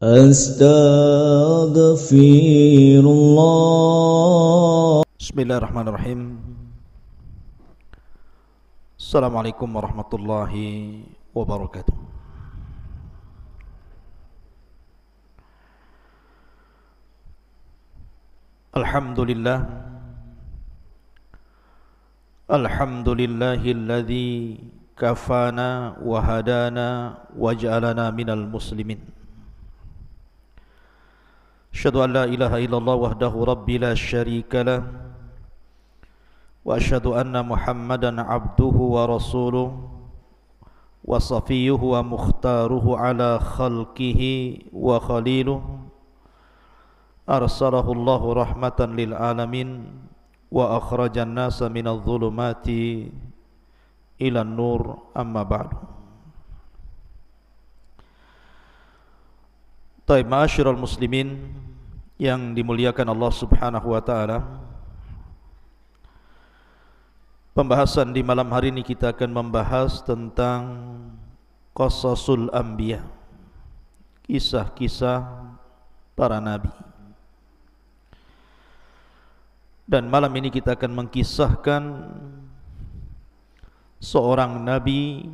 Astaghfirullah. Bismillahirrahmanirrahim. Assalamualaikum warahmatullahi wabarakatuh. Alhamdulillah. Alhamdulillahilladzi kafana wa hadana wa ja'alana minal muslimin. Asyhadu an la ilaha illallah wahdahu rabbi la syarika lah wa asyhadu anna Muhammadan abduhu wa rasuluh wa safiyuhu wa mukhtaruhu ala khalqihi wa khaliluh arsalahu Allahu rahmatan lil alamin wa akhrajan nasa minadh dhulumati ila nur amma ba'du. Taib ma'asyiral muslimin yang dimuliakan Allah Subhanahu wa taala. Pembahasan di malam hari ini kita akan membahas tentang qasasul anbiya, kisah-kisah para nabi. Dan malam ini kita akan mengkisahkan seorang nabi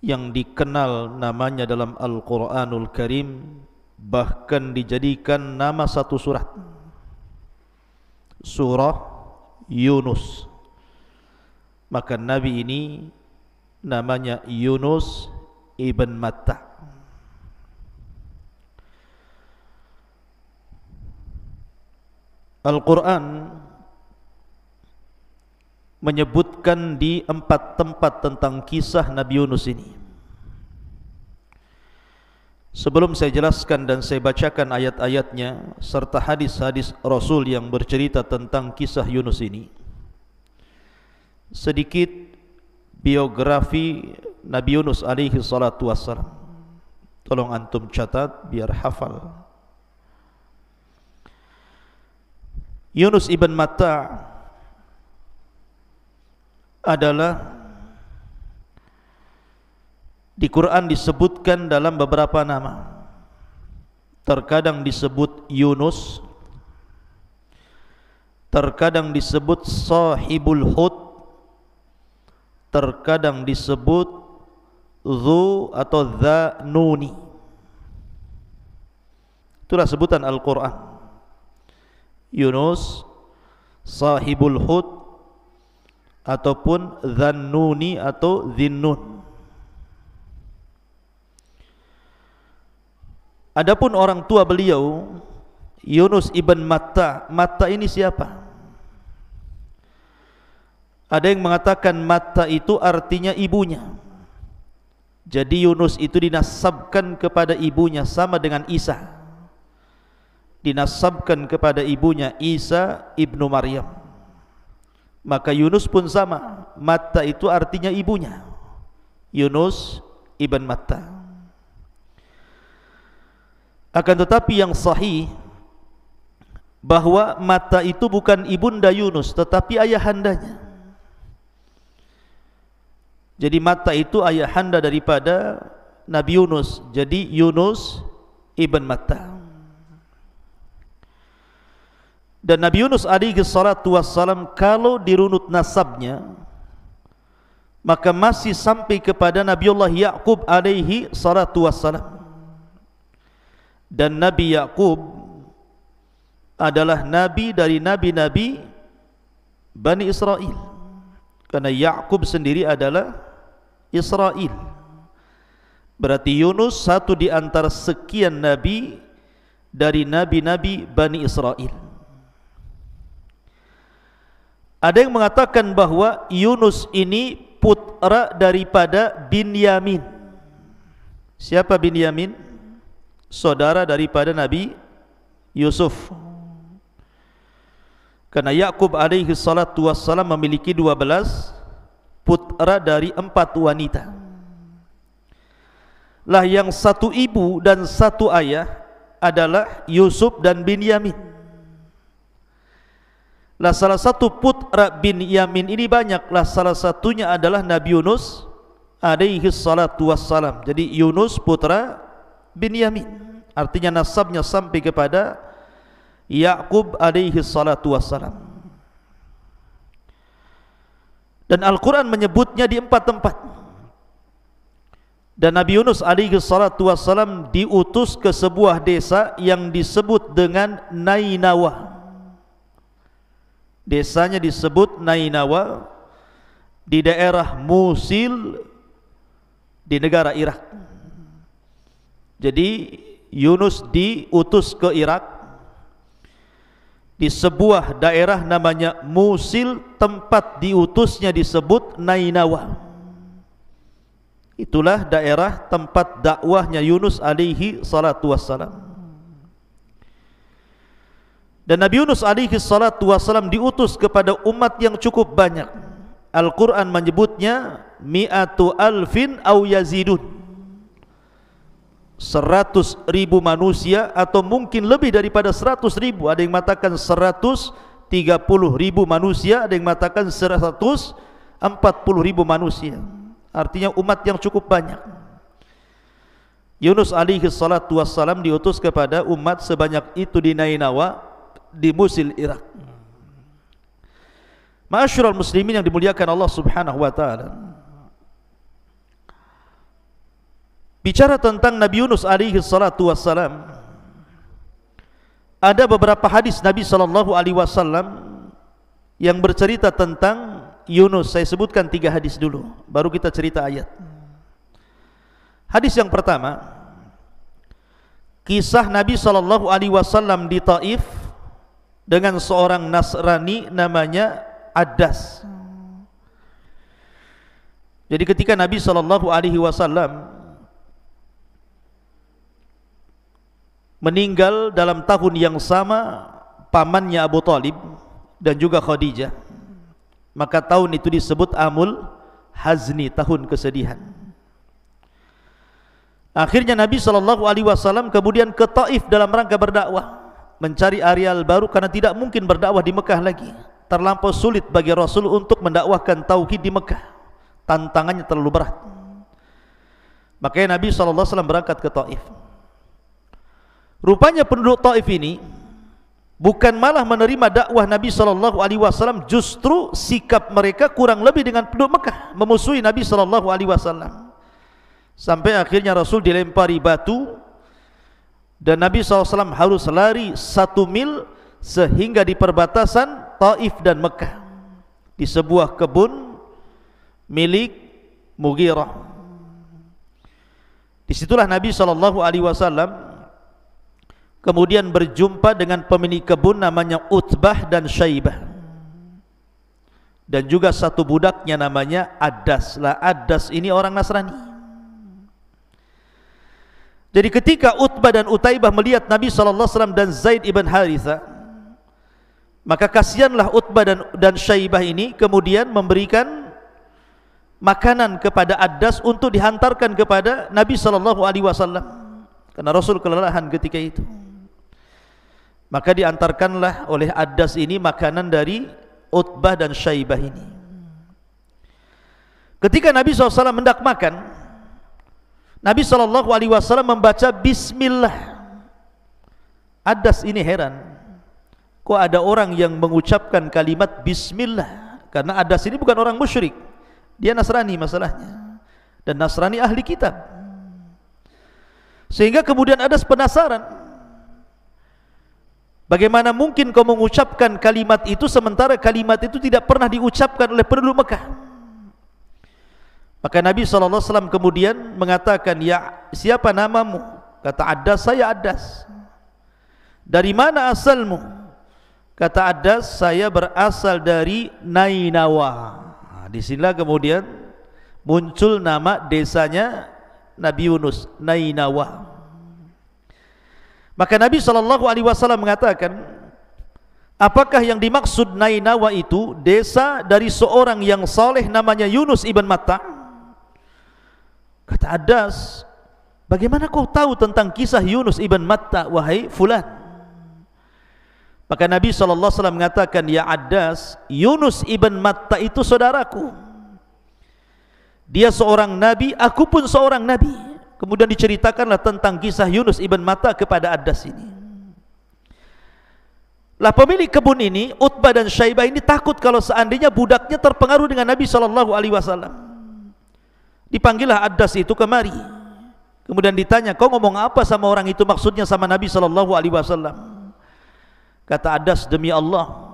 yang dikenal namanya dalam Al-Quranul Karim, bahkan dijadikan nama satu surat, surah Yunus. Maka nabi ini namanya Yunus ibn Matta. Al-Quran menyebutkan di 4 tempat tentang kisah Nabi Yunus ini. Sebelum saya jelaskan dan saya bacakan ayat-ayatnya serta hadis-hadis Rasul yang bercerita tentang kisah Yunus ini, sedikit biografi Nabi Yunus alaihi salatu wassalam. Tolong antum catat biar hafal. Yunus ibn Matta adalah di Quran disebutkan dalam beberapa nama. Terkadang disebut Yunus, terkadang disebut Sahibul Hud, terkadang disebut Dhu atau Dhanuni. Itulah sebutan Al-Quran. Yunus, Sahibul Hud, ataupun Dhannuni atau Dhinnun. Adapun orang tua beliau Yunus ibn Matta. Matta ini siapa? Ada yang mengatakan Matta itu artinya ibunya. Jadi Yunus itu dinasabkan kepada ibunya, sama dengan Isa. Dinasabkan kepada ibunya Isa ibnu Maryam. Maka Yunus pun sama, Matta itu artinya ibunya, Yunus ibn Matta. Akan tetapi yang sahih bahwa Matta itu bukan ibunda Yunus, tetapi ayahandanya. Jadi Matta itu ayahanda daripada Nabi Yunus. Jadi Yunus ibn Matta. Dan Nabi Yunus alaihi salatu wassalam kalau dirunut nasabnya, maka masih sampai kepada Nabiullah Ya'qub alaihi salatu wassalam. Dan Nabi Ya'qub adalah nabi dari nabi-nabi Bani Israel. Karena Ya'qub sendiri adalah Israel. Berarti Yunus satu di antara sekian nabi dari nabi-nabi Bani Israel. Ada yang mengatakan bahwa Yunus ini putra daripada Binyamin. Siapa Binyamin? Saudara daripada Nabi Yusuf. Karena Ya'qub alaihi salatu wassalam memiliki 12 putra dari 4 wanita. Lah yang satu ibu dan satu ayah adalah Yusuf dan Binyamin. Lah salah satu putra Binyamin ini banyaklah, salah satunya adalah Nabi Yunus alaihi salatu wassalam. Jadi Yunus putra bin Yamin. Artinya nasabnya sampai kepada Ya'qub alaihi salatu wassalam. Dan Al-Quran menyebutnya di 4 tempat. Dan Nabi Yunus alaihi salatu wassalam diutus ke sebuah desa yang disebut dengan Nainawa. Desanya disebut Nainawa di daerah Musil di negara Irak. Jadi Yunus diutus ke Irak di sebuah daerah namanya Musil, tempat diutusnya disebut Nainawa. Itulah daerah tempat dakwahnya Yunus alaihi salatu wassalam. Dan Nabi Yunus alaihi salatu wassalam diutus kepada umat yang cukup banyak. Al-Quran menyebutnya mi'atu alfin au yazidun, 100.000 manusia atau mungkin lebih daripada 100.000. Ada yang mengatakan 130.000 manusia, ada yang mengatakan 140.000 manusia. Artinya umat yang cukup banyak. Yunus alaihi salatu wassalam diutus kepada umat sebanyak itu di Nainawa, di Musil, Irak. Ma'asyiral muslimin yang dimuliakan Allah Subhanahu wa taala. Bicara tentang Nabi Yunus alaihi salatu wassalam, ada beberapa hadis Nabi sallallahu alaihi wasallam yang bercerita tentang Yunus. Saya sebutkan 3 hadis dulu, baru kita cerita ayat. Hadis yang pertama, kisah Nabi sallallahu alaihi wasallam di Taif dengan seorang Nasrani namanya Addas. Jadi ketika Nabi sallallahu alaihi wasallam meninggal dalam tahun yang sama pamannya Abu Talib dan juga Khadijah, maka tahun itu disebut Amul Hazni, tahun kesedihan. Akhirnya Nabi SAW kemudian ke Taif dalam rangka berdakwah, mencari areal baru karena tidak mungkin berdakwah di Mekah lagi. Terlampau sulit bagi Rasul untuk mendakwahkan tauhid di Mekah, tantangannya terlalu berat. Makanya Nabi SAW berangkat ke Taif. Rupanya penduduk Taif ini bukan malah menerima dakwah Nabi SAW, justru sikap mereka kurang lebih dengan penduduk Mekah, memusuhi Nabi SAW. Sampai akhirnya Rasul dilempari batu dan Nabi SAW harus lari 1 mil sehingga di perbatasan Taif dan Mekah, di sebuah kebun milik Mughirah. Disitulah Nabi SAW kemudian berjumpa dengan pemilik kebun namanya Utbah dan Syaibah, dan juga satu budaknya namanya Addas. Lah Addas ini orang Nasrani. Jadi ketika Utbah dan Utaibah melihat Nabi SAW dan Zaid ibn Haritha, maka kasihanlah Utbah dan Syaibah ini, kemudian memberikan makanan kepada Addas untuk dihantarkan kepada Nabi SAW, karena Rasul kelelahan ketika itu. Maka diantarkanlah oleh Addas ini makanan dari Utbah dan Syaibah ini. Ketika Nabi SAW hendak makan, Nabi SAW membaca Bismillah. Addas ini heran, kok ada orang yang mengucapkan kalimat Bismillah? Karena Addas ini bukan orang musyrik, dia Nasrani masalahnya, dan Nasrani ahli kitab. Sehingga kemudian Addas penasaran, bagaimana mungkin kau mengucapkan kalimat itu sementara kalimat itu tidak pernah diucapkan oleh penduduk Mekah? Maka Nabi SAW kemudian mengatakan, ya, siapa namamu? Kata Addas, saya Addas. Dari mana asalmu? Kata Addas, saya berasal dari Nainawa. Disinilah kemudian muncul nama desanya Nabi Yunus, Nainawa. Maka Nabi SAW mengatakan, apakah yang dimaksud Nainawa itu desa dari seorang yang saleh namanya Yunus ibn Matta? Kata Addas, bagaimana kau tahu tentang kisah Yunus ibn Matta, wahai fulan? Maka Nabi SAW mengatakan, ya Addas, Yunus ibn Matta itu saudaraku. Dia seorang nabi, aku pun seorang nabi. kemudian diceritakanlah tentang kisah Yunus ibn Matta kepada Adas ini. Lah pemilik kebun ini, Utbah dan Syaibah ini takut kalau seandainya budaknya terpengaruh dengan Nabi SAW. Dipanggillah Adas itu kemari. Kemudian ditanya, kau ngomong apa sama orang itu, maksudnya sama Nabi SAW? Kata Adas, demi Allah,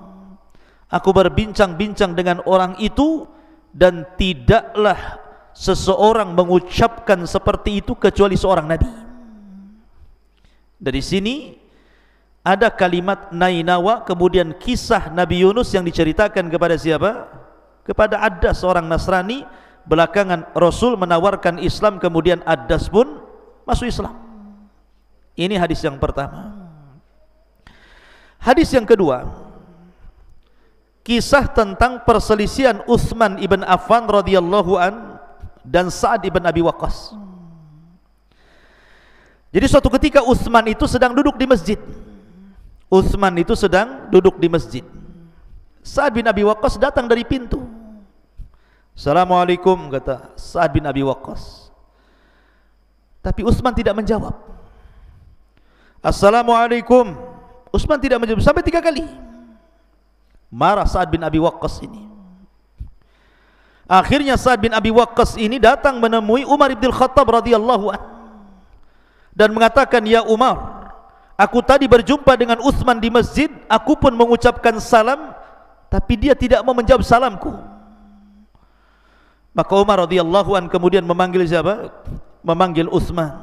aku berbincang-bincang dengan orang itu dan tidaklah seseorang mengucapkan seperti itu kecuali seorang Nabi. Dari sini ada kalimat Nainawa, kemudian kisah Nabi Yunus yang diceritakan kepada siapa? Kepada Adas, seorang Nasrani. Belakangan Rasul menawarkan Islam, kemudian Adas pun masuk Islam. Ini hadis yang pertama. Hadis yang kedua, kisah tentang perselisihan Utsman ibn Affan radhiyallahu an dan Sa'ad ibn Abi Waqqas. Jadi suatu ketika Utsman itu sedang duduk di masjid. Utsman itu sedang duduk di masjid. Sa'ad bin Abi Waqqas datang dari pintu. Assalamualaikum, kata Sa'ad bin Abi Waqqas. Tapi Utsman tidak menjawab. Assalamualaikum. Utsman tidak menjawab sampai 3 kali. Marah Sa'ad bin Abi Waqqas ini. Akhirnya Sa'ad bin Abi Waqqas ini datang menemui Umar ibn Khattab radhiyallahu anhu dan mengatakan, ya Umar, aku tadi berjumpa dengan Utsman di masjid, aku pun mengucapkan salam, tapi dia tidak mau menjawab salamku. Maka Umar radhiyallahu anhu kemudian memanggil siapa? Memanggil Utsman.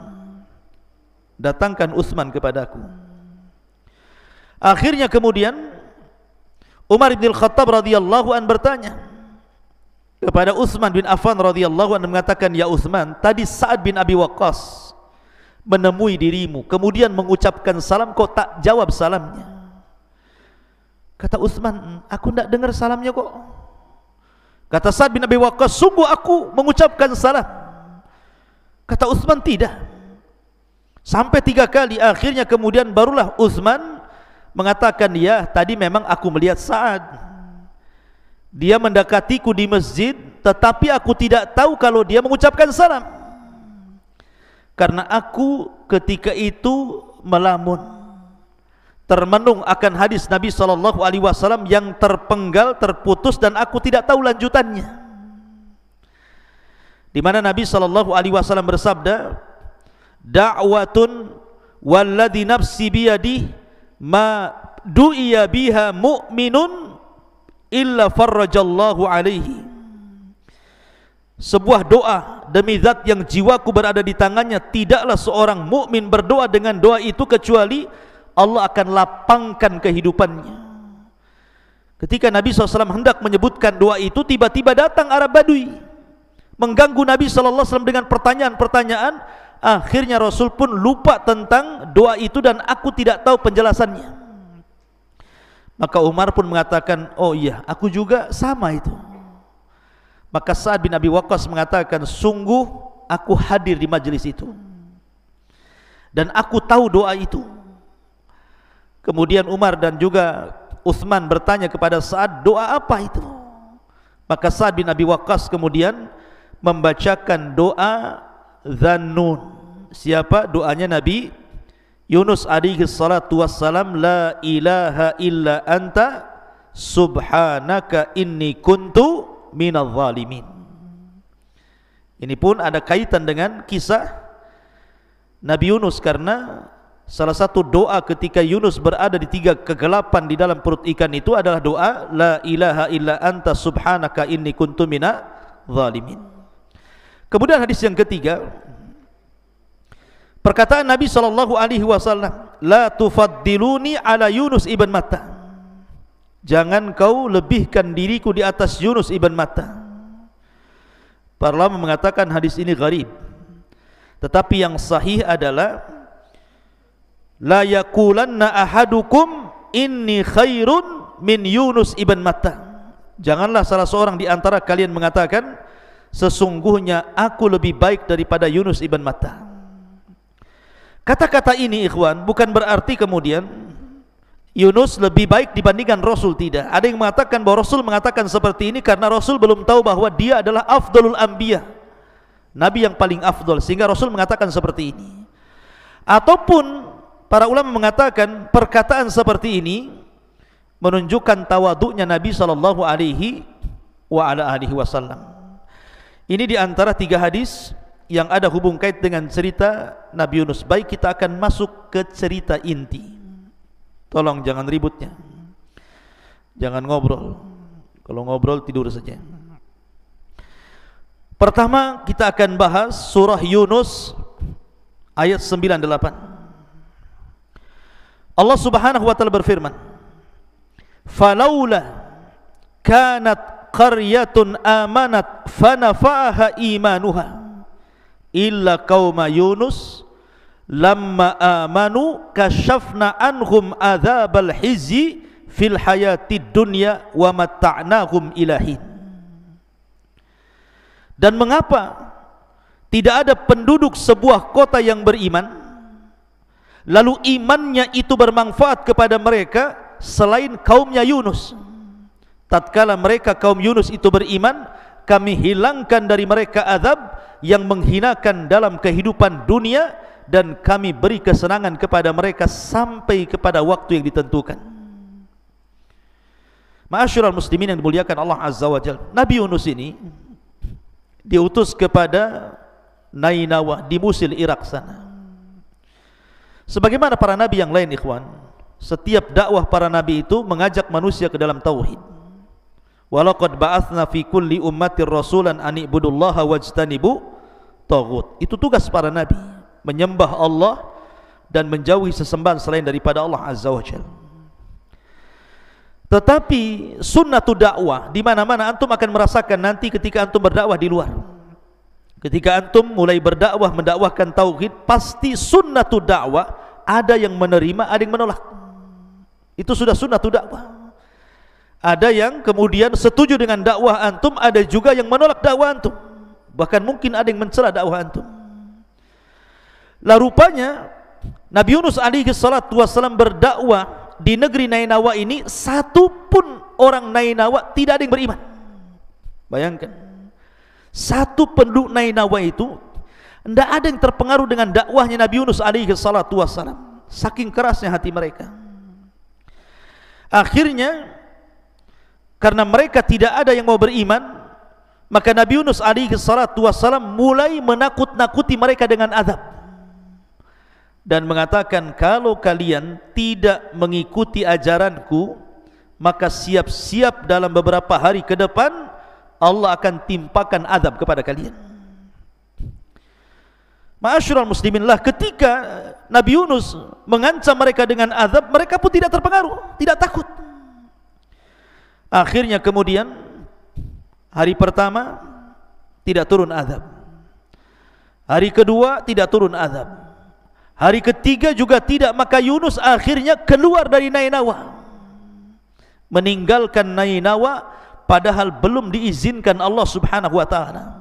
Datangkan Utsman kepadaku. Akhirnya kemudian Umar bin Khattab radhiyallahu anhu bertanya kepada Utsman bin Affan radhiyallahu anhu, mengatakan, ya Utsman, tadi Sa'ad bin Abi Waqqas menemui dirimu, kemudian mengucapkan salam, kok tak jawab salamnya. Kata Utsman, aku tidak dengar salamnya kok. Kata Sa'ad bin Abi Waqqas, sungguh aku mengucapkan salam. Kata Utsman, tidak. Sampai 3 kali. Akhirnya kemudian barulah Utsman mengatakan, ya tadi memang aku melihat Sa'ad, dia mendekatiku di masjid, tetapi aku tidak tahu kalau dia mengucapkan salam, karena aku ketika itu melamun, termenung akan hadis Nabi SAW yang terpenggal, terputus, dan aku tidak tahu lanjutannya, di mana Nabi SAW bersabda, da'watun walladhi nafsi biyadih ma du'iya biha mu'minun illa farrajallahu alaihi. Sebuah doa demi zat yang jiwaku berada di tangannya, tidaklah seorang mukmin berdoa dengan doa itu kecuali Allah akan lapangkan kehidupannya. Ketika Nabi SAW hendak menyebutkan doa itu, tiba-tiba datang Arab Badui mengganggu Nabi SAW dengan pertanyaan-pertanyaan. Akhirnya Rasul pun lupa tentang doa itu dan aku tidak tahu penjelasannya. Maka Umar pun mengatakan, oh iya, aku juga sama itu. Maka Sa'ad bin Abi Waqqas mengatakan, sungguh aku hadir di majelis itu dan aku tahu doa itu. Kemudian Umar dan juga Utsman bertanya kepada Sa'ad, doa apa itu? Maka Sa'ad bin Abi Waqqas kemudian membacakan doa Dhannun. Siapa? Doanya Nabi Yunus alaihi salatu wassalam, la ilaha illa anta subhanaka inni kuntu minadh zalimin. Ini pun ada kaitan dengan kisah Nabi Yunus, karena salah satu doa ketika Yunus berada di 3 kegelapan di dalam perut ikan itu adalah doa la ilaha illa anta subhanaka inni kuntu minadh zalimin. Kemudian hadis yang ketiga, perkataan Nabi SAW, la tufaddiluni ala Yunus ibn Matta, jangan kau lebihkan diriku di atas Yunus ibn Matta. Para ulama mengatakan hadis ini gharib, tetapi yang sahih adalah la yaqulanna ahadukum inni khairun min Yunus ibn Matta, janganlah salah seorang di antara kalian mengatakan sesungguhnya aku lebih baik daripada Yunus ibn Matta. Kata-kata ini ikhwan bukan berarti kemudian Yunus lebih baik dibandingkan Rasul, tidak. Ada yang mengatakan bahwa Rasul mengatakan seperti ini karena Rasul belum tahu bahwa dia adalah afdalul anbiya, Nabi yang paling afdol, sehingga Rasul mengatakan seperti ini. Ataupun para ulama mengatakan perkataan seperti ini menunjukkan tawaduknya Nabi sallallahu alaihi wasallam. Ini di antara 3 hadis yang ada hubung kait dengan cerita Nabi Yunus. Baik, kita akan masuk ke cerita inti. Tolong jangan ributnya, jangan ngobrol. Kalau ngobrol tidur saja. Pertama kita akan bahas surah Yunus ayat 98. Allah Subhanahu wa taala berfirman, "Falaula kanat qaryatun amanat fanafa'aha imanuha illa qauma Yunus lamma amanu kashafna anhum adzabal hizyi fil hayatid dunya wa matta'nahum ilahin." Dan mengapa tidak ada penduduk sebuah kota yang beriman, lalu imannya itu bermanfaat kepada mereka selain kaumnya Yunus? Tatkala mereka kaum Yunus itu beriman, kami hilangkan dari mereka azab yang menghinakan dalam kehidupan dunia, dan kami beri kesenangan kepada mereka sampai kepada waktu yang ditentukan. Ma'asyiral muslimin yang dimuliakan Allah Azza wa Jalla, Nabi Yunus ini diutus kepada Nainawa di Musil, Irak sana. Sebagaimana para nabi yang lain, ikhwan, setiap dakwah para nabi itu mengajak manusia ke dalam tauhid. Walaqad ba'atsna fi kulli ummatir rasulan an ibudullaha wajtanibu taghut. Itu tugas para nabi, menyembah Allah dan menjauhi sesembahan selain daripada Allah Azza wa Jalla. Tetapi sunnatul dakwah di mana-mana antum akan merasakan nanti ketika antum berdakwah di luar. Ketika antum mulai berdakwah, mendakwahkan tauhid, pasti sunnatul dakwah ada yang menerima, ada yang menolak. Itu sudah sunnatul dakwah. Ada yang kemudian setuju dengan dakwah antum, ada juga yang menolak dakwah antum. Bahkan mungkin ada yang mencela dakwah antum. Lah rupanya Nabi Yunus alaihi salatu wasallam berdakwah di negeri Nainawa ini, satu pun orang Nainawa tidak ada yang beriman. Bayangkan, satu penduduk Nainawa itu tidak ada yang terpengaruh dengan dakwahnya Nabi Yunus alaihi salatu wassalam, saking kerasnya hati mereka. Akhirnya karena mereka tidak ada yang mau beriman, maka Nabi Yunus alaihi salatu wassalam mulai menakut-nakuti mereka dengan azab dan mengatakan, kalau kalian tidak mengikuti ajaranku, maka siap-siap dalam beberapa hari ke depan Allah akan timpakan azab kepada kalian. Ma'asyiral muslimin, lah ketika Nabi Yunus mengancam mereka dengan azab, mereka pun tidak terpengaruh, tidak takut. Akhirnya kemudian hari pertama tidak turun azab, hari kedua tidak turun azab, hari ketiga juga tidak, maka Yunus akhirnya keluar dari Nainawa, meninggalkan Nainawa padahal belum diizinkan Allah Subhanahu wa taala.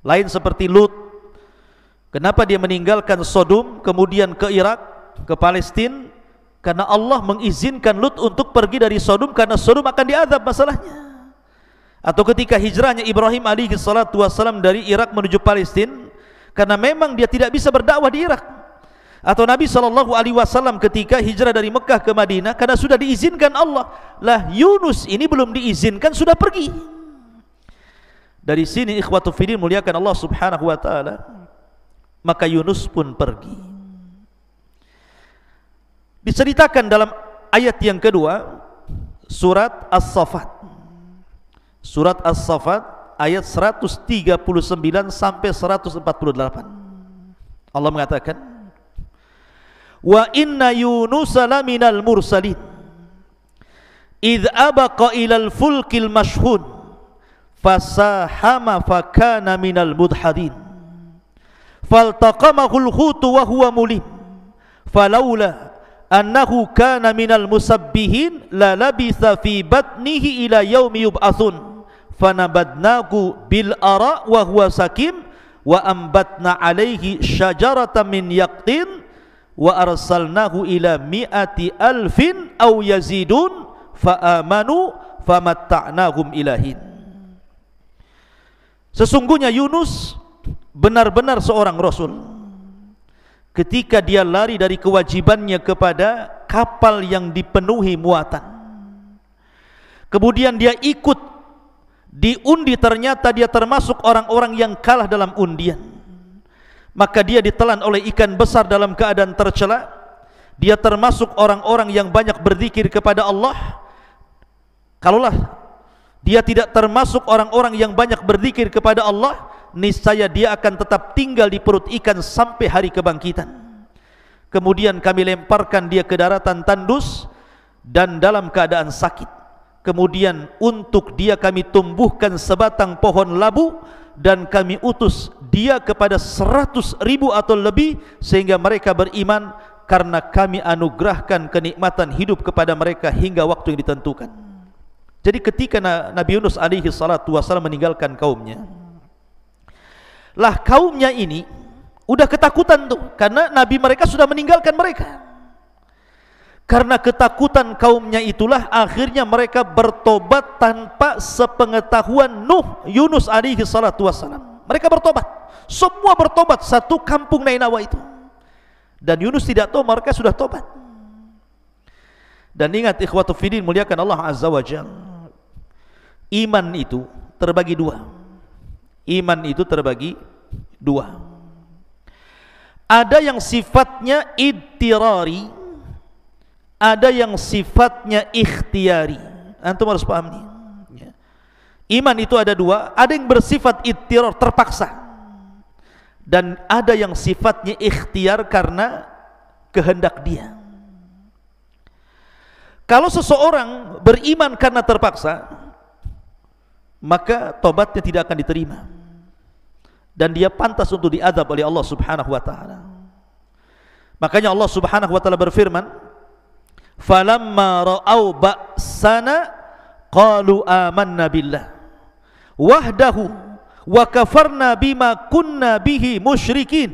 Lain seperti Lut, kenapa dia meninggalkan Sodom kemudian ke Irak, ke Palestina? Karena Allah mengizinkan Lut untuk pergi dari Sodom, karena Sodom akan diazab masalahnya. Atau ketika hijrahnya Ibrahim alaihi salatu wassalam dari Irak menuju Palestina, karena memang dia tidak bisa berdakwah di Irak. Atau Nabi SAW ketika hijrah dari Mekah ke Madinah, karena sudah diizinkan Allah. Lah Yunus ini belum diizinkan, sudah pergi. Dari sini ikhwatu fiddin muliakan Allah Subhanahu wa taala, maka Yunus pun pergi. Diceritakan dalam ayat yang kedua surat As-Saffat. Surat As-Saffat ayat 139 sampai 148. Allah mengatakan, wa inna Yunusa laminal mursalin idh abaqa ilal fulkil mashhun fasahama fakana minal mudhadin faltaqamahul hutu wa huwa mulim falawla annahu kana minal musabbihin la labitha fi batnihi ila yaumi yub'atsun fanabadnahu bil ara wa huwa sakim wa ambatna alaihi syajaratan min yaqtin wa arsalnahu ila mi'ati alfin aw yazidun fa amanu famatta'nahum ilahin. Sesungguhnya Yunus benar-benar seorang Rasul. Ketika dia lari dari kewajibannya kepada kapal yang dipenuhi muatan, kemudian dia ikut diundi, ternyata dia termasuk orang-orang yang kalah dalam undian, maka dia ditelan oleh ikan besar dalam keadaan tercela. Dia termasuk orang-orang yang banyak berzikir kepada Allah. Kalaulah dia tidak termasuk orang-orang yang banyak berzikir kepada Allah, niscaya dia akan tetap tinggal di perut ikan sampai hari kebangkitan. Kemudian kami lemparkan dia ke daratan tandus dan dalam keadaan sakit. Kemudian untuk dia kami tumbuhkan sebatang pohon labu dan kami utus dia kepada 100.000 atau lebih, sehingga mereka beriman karena kami anugerahkan kenikmatan hidup kepada mereka hingga waktu yang ditentukan. Jadi ketika Nabi Yunus alaihi salatu wasallam meninggalkan kaumnya, lah kaumnya ini udah ketakutan tuh, karena Nabi mereka sudah meninggalkan mereka. Karena ketakutan kaumnya itulah akhirnya mereka bertobat tanpa sepengetahuan Yunus alaihi salatu wassalam. Mereka bertobat, semua bertobat, satu kampung Nainawa itu. Dan Yunus tidak tahu mereka sudah tobat. Dan ingat ikhwatu fiddin, muliakan Allah azza wa jalla, iman itu terbagi dua. Iman itu terbagi dua. Ada yang sifatnya idtirari, ada yang sifatnya ikhtiari. Antum harus paham nih. Iman itu ada dua, ada yang bersifat idtirar, terpaksa, dan ada yang sifatnya ikhtiar karena kehendak dia. Kalau seseorang beriman karena terpaksa, maka tobatnya tidak akan diterima dan dia pantas untuk diazab oleh Allah Subhanahu wa taala. Makanya Allah Subhanahu wa taala berfirman, "Falamma ra'au ba'sana qalu amanna billah wahdahu wa kafarna bima kunna bihi musyrikin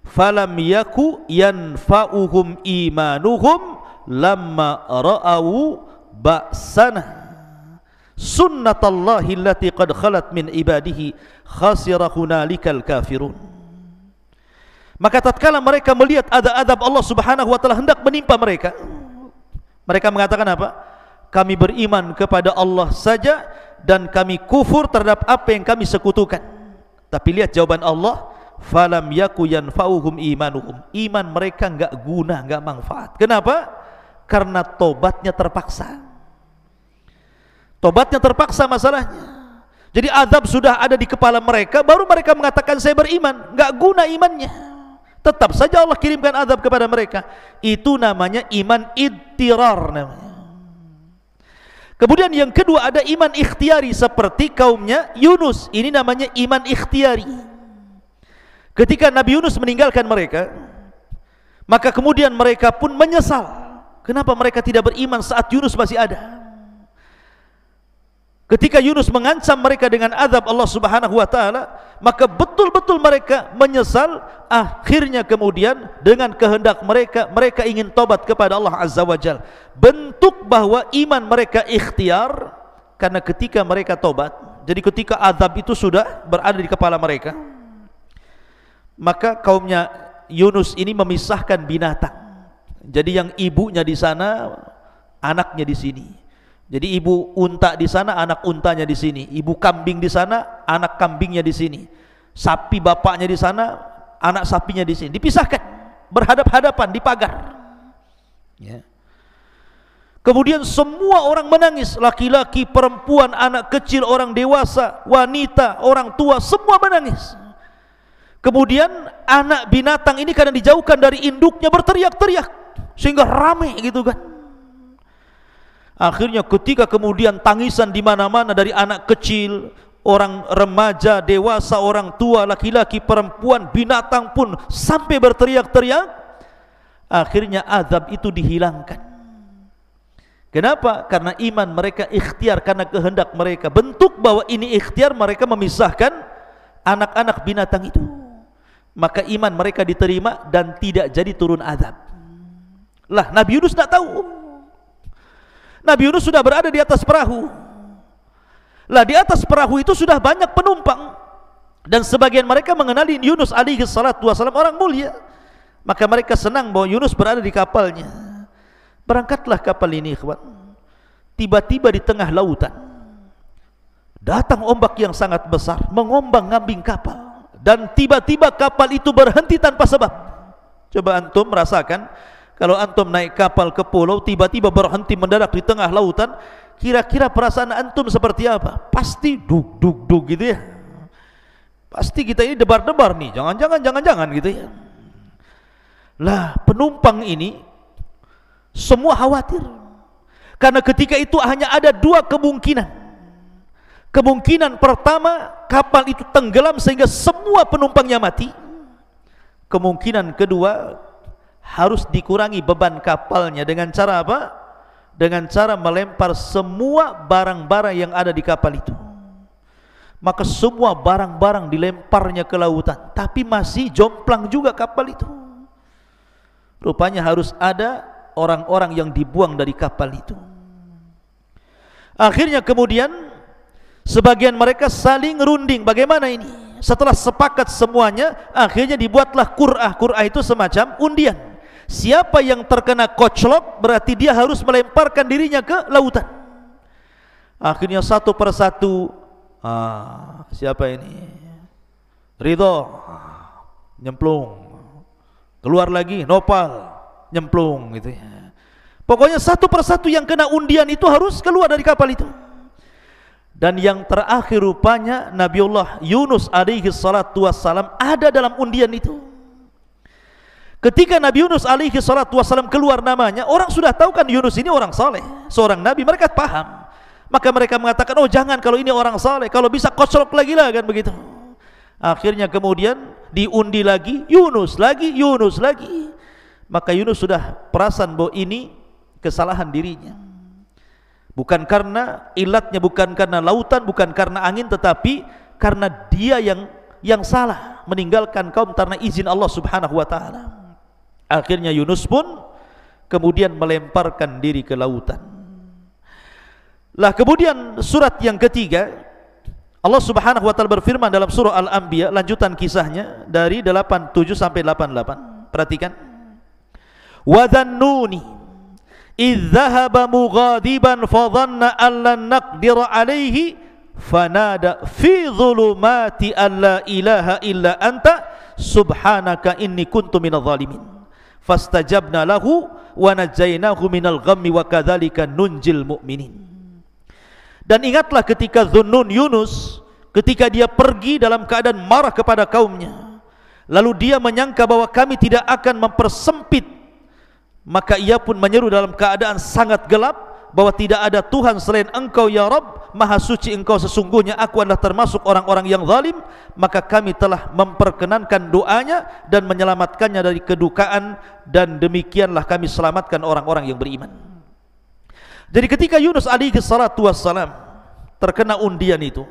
falam yaku yanfa'uhum imanuhum lamma ra'au ba'sana sunnatallahi allati qad khalat min ibadihi khasira hunalikal kafirun." Maka tatkala mereka melihat azab Allah Subhanahu wa taala hendak menimpa mereka, mereka mengatakan apa? Kami beriman kepada Allah saja dan kami kufur terhadap apa yang kami sekutukan. Tapi lihat jawaban Allah, falam yaku yanfa'uhum imanuhum. Iman mereka enggak guna, enggak manfaat. Kenapa? Karena tobatnya terpaksa. Tobatnya terpaksa masalahnya. Jadi azab sudah ada di kepala mereka, baru mereka mengatakan saya beriman, enggak guna imannya. Tetap saja Allah kirimkan azab kepada mereka. Itu namanya iman idtirar namanya. Kemudian yang kedua ada iman ikhtiari seperti kaumnya Yunus. Ini namanya iman ikhtiari. Ketika Nabi Yunus meninggalkan mereka, maka kemudian mereka pun menyesal. Kenapa mereka tidak beriman saat Yunus masih ada? Ketika Yunus mengancam mereka dengan azab Allah Subhanahu wa taala, maka betul-betul mereka menyesal. Akhirnya kemudian dengan kehendak mereka, mereka ingin tobat kepada Allah Azza wa Jalla. Bentuk bahwa iman mereka ikhtiar, karena ketika mereka tobat, jadi ketika azab itu sudah berada di kepala mereka, maka kaumnya Yunus ini memisahkan binatang. Jadi yang ibunya di sana, anaknya di sini. Jadi ibu unta di sana, anak untanya di sini. Ibu kambing di sana, anak kambingnya di sini. Sapi bapaknya di sana, anak sapinya di sini. Dipisahkan, berhadap-hadapan di pagar. Ya. Kemudian semua orang menangis, laki-laki, perempuan, anak kecil, orang dewasa, wanita, orang tua, semua menangis. Kemudian anak binatang ini karena dijauhkan dari induknya berteriak-teriak sehingga ramai gitu kan. Akhirnya ketika kemudian tangisan di mana-mana dari anak kecil, orang remaja, dewasa, orang tua, laki-laki, perempuan, binatang pun sampai berteriak-teriak, akhirnya azab itu dihilangkan. Kenapa? Karena iman mereka ikhtiar, karena kehendak mereka. Bentuk bahwa ini ikhtiar, mereka memisahkan anak-anak binatang itu. Maka iman mereka diterima dan tidak jadi turun azab. Lah Nabi Yunus tidak tahu. Nabi Yunus sudah berada di atas perahu. Lah di atas perahu itu sudah banyak penumpang. Dan sebagian mereka mengenali Yunus alaihi salatu wasalam orang mulia, maka mereka senang bahwa Yunus berada di kapalnya. Berangkatlah kapal ini, ikhwan. Tiba-tiba di tengah lautan datang ombak yang sangat besar, mengombang-ambing kapal, dan tiba-tiba kapal itu berhenti tanpa sebab. Coba antum merasakan, kalau antum naik kapal ke pulau, tiba-tiba berhenti mendadak di tengah lautan, kira-kira perasaan antum seperti apa? Pasti dug gitu ya. Pasti kita ini debar-debar nih, jangan-jangan gitu ya. Lah, penumpang ini semua khawatir, karena ketika itu hanya ada dua kemungkinan. Kemungkinan pertama, kapal itu tenggelam sehingga semua penumpangnya mati. Kemungkinan kedua, harus dikurangi beban kapalnya dengan cara apa? Dengan cara melempar semua barang-barang yang ada di kapal itu. Maka semua barang-barang dilemparnya ke lautan, tapi masih jomplang juga kapal itu. Rupanya harus ada orang-orang yang dibuang dari kapal itu. Akhirnya kemudian sebagian mereka saling runding, bagaimana ini? Setelah sepakat semuanya, akhirnya dibuatlah qur'ah. Qur'ah itu semacam undian. Siapa yang terkena koclok, berarti dia harus melemparkan dirinya ke lautan. Akhirnya satu persatu, siapa ini? Ridho, nyemplung. Keluar lagi, Nopal, nyemplung gitu ya. Pokoknya satu persatu yang kena undian itu harus keluar dari kapal itu. Dan yang terakhir rupanya Nabiullah Yunus alaihi salatu wassalam ada dalam undian itu. Ketika Nabi Yunus alaihi salatu wassalam keluar namanya, orang sudah tahu kan Yunus ini orang saleh, seorang nabi, mereka paham. Maka mereka mengatakan, oh jangan, kalau ini orang saleh, kalau bisa kocok lagi lah, kan begitu. Akhirnya kemudian diundi lagi, Yunus lagi. Maka Yunus sudah perasan bahwa ini kesalahan dirinya. Bukan karena ilatnya, bukan karena lautan, bukan karena angin, tetapi karena dia yang salah, meninggalkan kaum tanpa izin Allah subhanahu wa ta'ala. Akhirnya Yunus pun kemudian melemparkan diri ke lautan. Lah kemudian surat yang ketiga, Allah subhanahu wa ta'ala berfirman dalam surah Al-Anbiya, lanjutan kisahnya dari 87 sampai 88. Perhatikan. Wa dhannuni idh dhahaba mughadiban fadhanna an lan naqdira alaihi fanada fi dhulumati an la ilaha illa anta subhanaka inni kuntu minadh dhalimin fastajabna lahu wa najjaynahu minal ghammi wa kadzalika nunjil mu'minin. Dan ingatlah ketika Dhunnun Yunus, ketika dia pergi dalam keadaan marah kepada kaumnya, lalu dia menyangka bahwa kami tidak akan mempersempit, maka ia pun menyeru dalam keadaan sangat gelap bahwa tidak ada Tuhan selain Engkau ya Rabb, maha suci Engkau, sesungguhnya aku adalah termasuk orang-orang yang zalim. Maka kami telah memperkenankan doanya dan menyelamatkannya dari kedukaan, dan demikianlah kami selamatkan orang-orang yang beriman. Jadi ketika Yunus alaihi salatu wassalam terkena undian itu,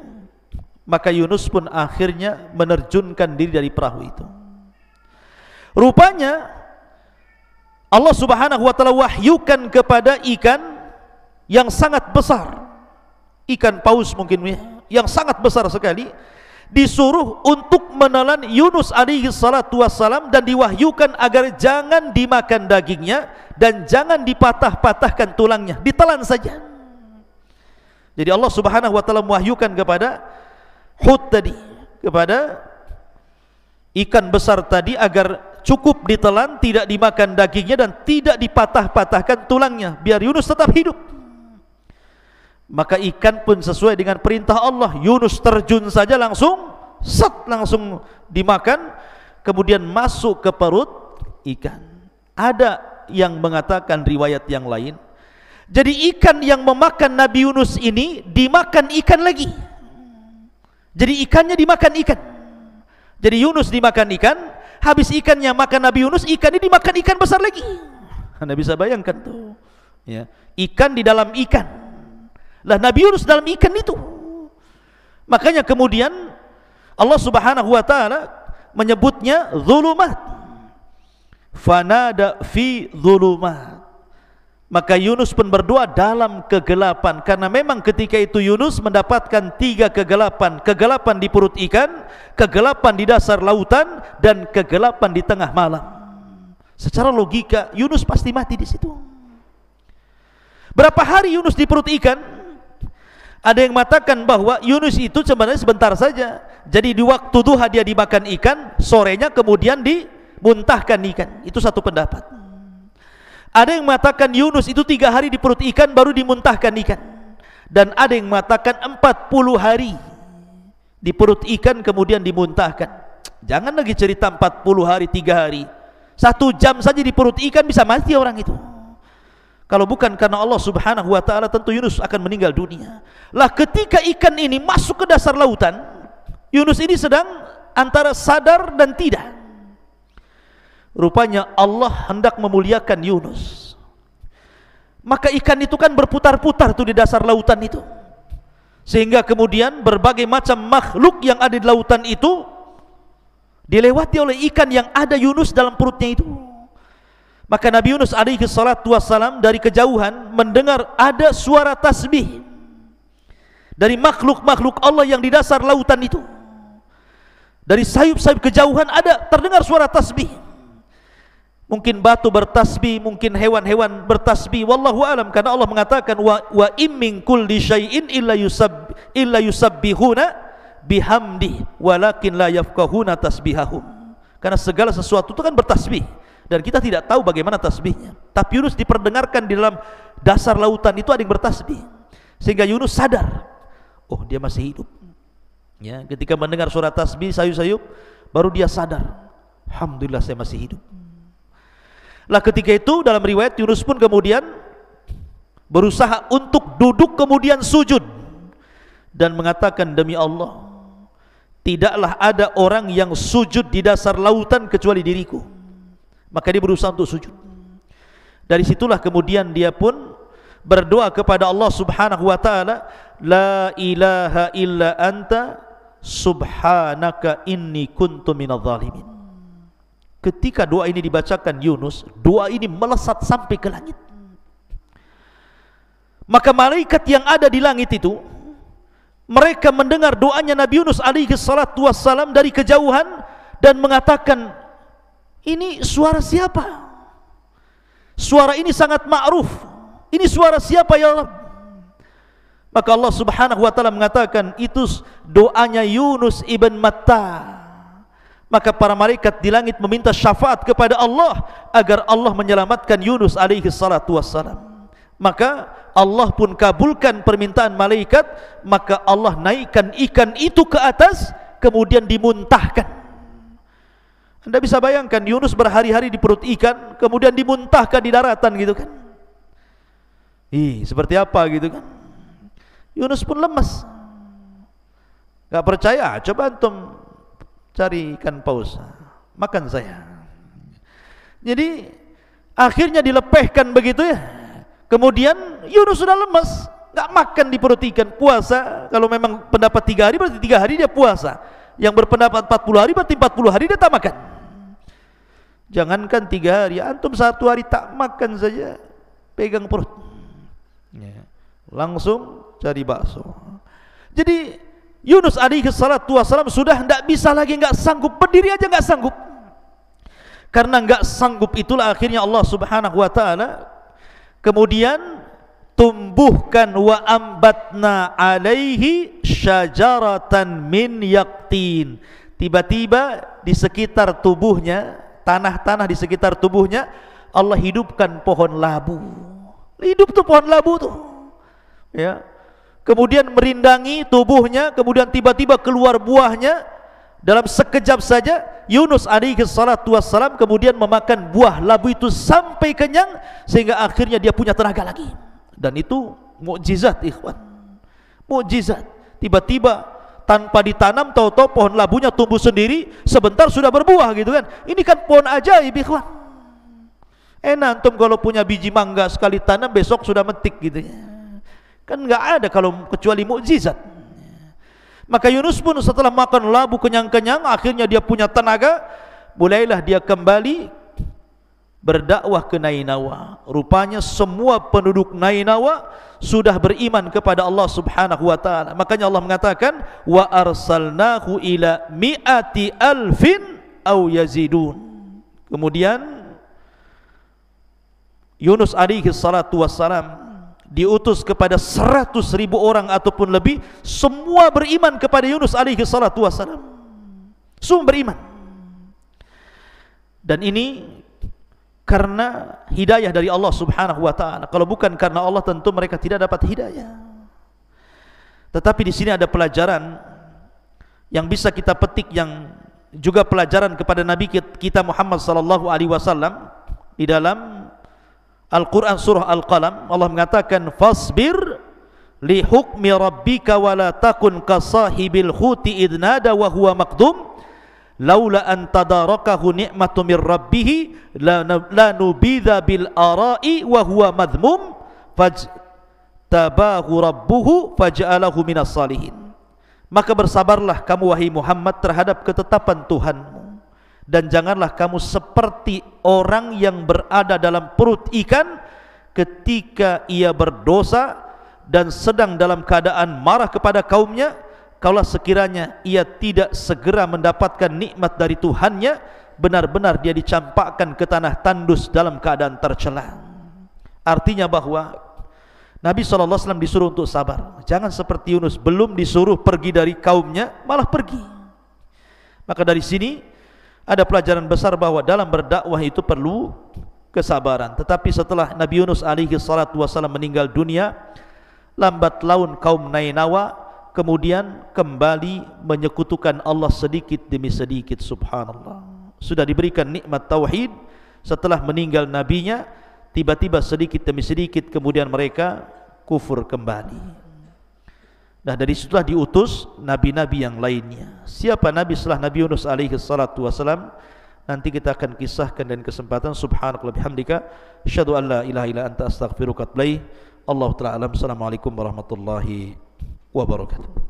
maka Yunus pun akhirnya menerjunkan diri dari perahu itu. Rupanya Allah subhanahu wa ta'ala wahyukan kepada ikan yang sangat besar, ikan paus mungkin yang sangat besar sekali, disuruh untuk menelan Yunus alaihi salatu wassalam, dan diwahyukan agar jangan dimakan dagingnya dan jangan dipatah-patahkan tulangnya, ditelan saja. Jadi Allah subhanahu wa ta'ala mewahyukan kepada Hud tadi, kepada ikan besar tadi, agar cukup ditelan, tidak dimakan dagingnya dan tidak dipatah-patahkan tulangnya, biar Yunus tetap hidup. Maka ikan pun sesuai dengan perintah Allah, Yunus terjun saja langsung langsung dimakan, kemudian masuk ke perut ikan. Ada yang mengatakan riwayat yang lain, jadi ikan yang memakan Nabi Yunus ini dimakan ikan lagi. Jadi ikannya dimakan ikan. Jadi Yunus dimakan ikan, habis ikannya makan Nabi Yunus, ikan ini dimakan ikan besar lagi. Anda bisa bayangkan tuh, ya, ikan di dalam ikan. Lah Nabi Yunus dalam ikan itu. Makanya kemudian Allah subhanahu wa ta'ala menyebutnya zulumat. Fanada fi zulumat. Maka Yunus pun berdoa dalam kegelapan, karena memang ketika itu Yunus mendapatkan 3 kegelapan. Kegelapan di perut ikan, kegelapan di dasar lautan, dan kegelapan di tengah malam. Secara logika Yunus pasti mati di situ. Berapa hari Yunus di perut ikan? Ada yang mengatakan bahwa Yunus itu sebenarnya sebentar saja. Jadi di waktu duha dia dimakan ikan, sorenya kemudian dimuntahkan ikan. Itu satu pendapat. Ada yang mengatakan Yunus itu 3 hari di perut ikan baru dimuntahkan ikan. Dan ada yang mengatakan 40 hari di perut ikan kemudian dimuntahkan. Jangan lagi cerita 40 hari, 3 hari. 1 jam saja di perut ikan bisa mati orang itu. Kalau bukan karena Allah Subhanahu wa ta'ala, tentu Yunus akan meninggal dunia. Lah ketika ikan ini masuk ke dasar lautan, Yunus ini sedang antara sadar dan tidak. Rupanya Allah hendak memuliakan Yunus. Maka ikan itu kan berputar-putar tuh di dasar lautan itu, sehingga kemudian berbagai macam makhluk yang ada di lautan itu dilewati oleh ikan yang ada Yunus dalam perutnya itu. Maka Nabi Yunus alaihi salatu wassalam dari kejauhan mendengar ada suara tasbih dari makhluk-makhluk Allah yang di dasar lautan itu. Dari sayup-sayup kejauhan ada terdengar suara tasbih. Mungkin batu bertasbih, mungkin hewan-hewan bertasbih, wallahu alam, karena Allah mengatakan wa im min kulli syai'in illa yusabbihuna bihamdi walakin la yafqahuna tasbihahum. Karena segala sesuatu itu kan bertasbih dan kita tidak tahu bagaimana tasbihnya. Tapi Yunus diperdengarkan di dalam dasar lautan itu ada yang bertasbih, sehingga Yunus sadar, oh dia masih hidup. Ya, ketika mendengar suara tasbih sayup-sayup, baru dia sadar, alhamdulillah saya masih hidup. Lah ketika itu dalam riwayat Yunus pun kemudian berusaha untuk duduk kemudian sujud dan mengatakan, demi Allah, tidaklah ada orang yang sujud di dasar lautan kecuali diriku. Maka dia berusaha untuk sujud. Dari situlah kemudian dia pun berdoa kepada Allah Subhanahu wa ta'ala, la ilaha illa anta subhanaka inni kuntu minadh dhalimin. Ketika doa ini dibacakan Yunus, doa ini melesat sampai ke langit. Maka malaikat yang ada di langit itu, mereka mendengar doanya Nabi Yunus alaihi salatu wassalam dari kejauhan dan mengatakan, ini suara siapa? Suara ini sangat ma'ruf. Ini suara siapa ya Allah? Maka Allah Subhanahu wa ta'ala mengatakan, itu doanya Yunus ibn Matta. Maka para malaikat di langit meminta syafaat kepada Allah agar Allah menyelamatkan Yunus alaihi salatu wassalam. Maka Allah pun kabulkan permintaan malaikat. Maka Allah naikkan ikan itu ke atas, kemudian dimuntahkan. Anda bisa bayangkan Yunus berhari-hari di perut ikan, kemudian dimuntahkan di daratan gitu kan. Seperti apa gitu kan. Yunus pun lemas. Gak percaya? Coba antum cari ikan paus, makan saya. Jadi akhirnya dilepehkan begitu ya. Kemudian Yunus sudah lemas, gak makan di perut ikan, puasa. Kalau memang pendapat 3 hari berarti 3 hari dia puasa. Yang berpendapat 40 hari berarti 40 hari dia tak makan. Jangankan 3 hari, antum 1 hari tak makan saja, pegang perut ya, langsung cari bakso. Jadi Yunus alaihi salatu wassalam sudah tidak bisa lagi, nggak sanggup, berdiri aja nggak sanggup. Karena nggak sanggup itulah akhirnya Allah Subhanahu wa ta'ala kemudian tumbuhkan wa ambatna alaihi syajaratan min yaqtin. Tiba-tiba di sekitar tubuhnya, tanah-tanah di sekitar tubuhnya, Allah hidupkan pohon labu. Hidup tuh pohon labu tuh ya. Kemudian merindangi tubuhnya, kemudian tiba-tiba keluar buahnya. Dalam sekejap saja Yunus alaihi salatu wassalam kemudian memakan buah labu itu sampai kenyang, sehingga akhirnya dia punya tenaga lagi. Dan itu mukjizat ikhwan, mukjizat. Tiba-tiba tanpa ditanam, tahu-tahu pohon labunya tumbuh sendiri, sebentar sudah berbuah gitu kan. Ini kan pohon ajaib ikhwan. Enak antum kalau punya biji mangga sekali tanam besok sudah metik gitu ya. Kan nggak ada kalau kecuali mukjizat. Maka Yunus pun setelah makan labu kenyang-kenyang, akhirnya dia punya tenaga. Mulailah dia kembali berdakwah ke Nainawa. Rupanya semua penduduk Nainawa sudah beriman kepada Allah Subhanahu wa taala. Makanya Allah mengatakan wa arsalnahu ila mi'ati alfin aw yazidun. Kemudian Yunus alaihi salatu wassalam diutus kepada 100.000 orang ataupun lebih, semua beriman kepada Yunus alaihi salatu wassalam. Semua beriman. Dan ini karena hidayah dari Allah Subhanahu wa taala. Kalau bukan karena Allah, tentu mereka tidak dapat hidayah. Tetapi di sini ada pelajaran yang bisa kita petik, yang juga pelajaran kepada Nabi kita Muhammad sallallahu alaihi wasallam. Di dalam Al-Quran surah Al-Qalam, Allah mengatakan fasbir li hukmi rabbika wa la takun kasahibil huti idnada wa huwa maqdum laula an tadarakahu ni'matu min rabbih la nubidha bil ara'i wa huwa madhmum fajtabahu rabbuhu faj'alahu minas salihin. Maka bersabarlah kamu wahai Muhammad terhadap ketetapan Tuhanmu, dan janganlah kamu seperti orang yang berada dalam perut ikan ketika ia berdosa dan sedang dalam keadaan marah kepada kaumnya. Kalau sekiranya ia tidak segera mendapatkan nikmat dari Tuhannya, benar-benar dia dicampakkan ke tanah tandus dalam keadaan tercela. Artinya bahwa Nabi SAW disuruh untuk sabar. Jangan seperti Yunus, belum disuruh pergi dari kaumnya malah pergi. Maka dari sini ada pelajaran besar bahwa dalam berdakwah itu perlu kesabaran. Tetapi setelah Nabi Yunus alaihi salatu wasallam meninggal dunia, lambat laun kaum Nainawa kemudian kembali menyekutukan Allah sedikit demi sedikit. Subhanallah, sudah diberikan nikmat tauhid, setelah meninggal nabinya, tiba-tiba sedikit demi sedikit kemudian mereka kufur kembali. Nah, dari situlah diutus nabi-nabi yang lainnya. Siapa nabi setelah Nabi Yunus alaihi salatu wasalam? Nanti kita akan kisahkan dan kesempatan. Subhanakallah bihamdika asyhadu an la ilaha illa anta astaghfiruka wa atubu ilaik. Allahu ta'ala alam. Assalamualaikum warahmatullahi wabarakatuh.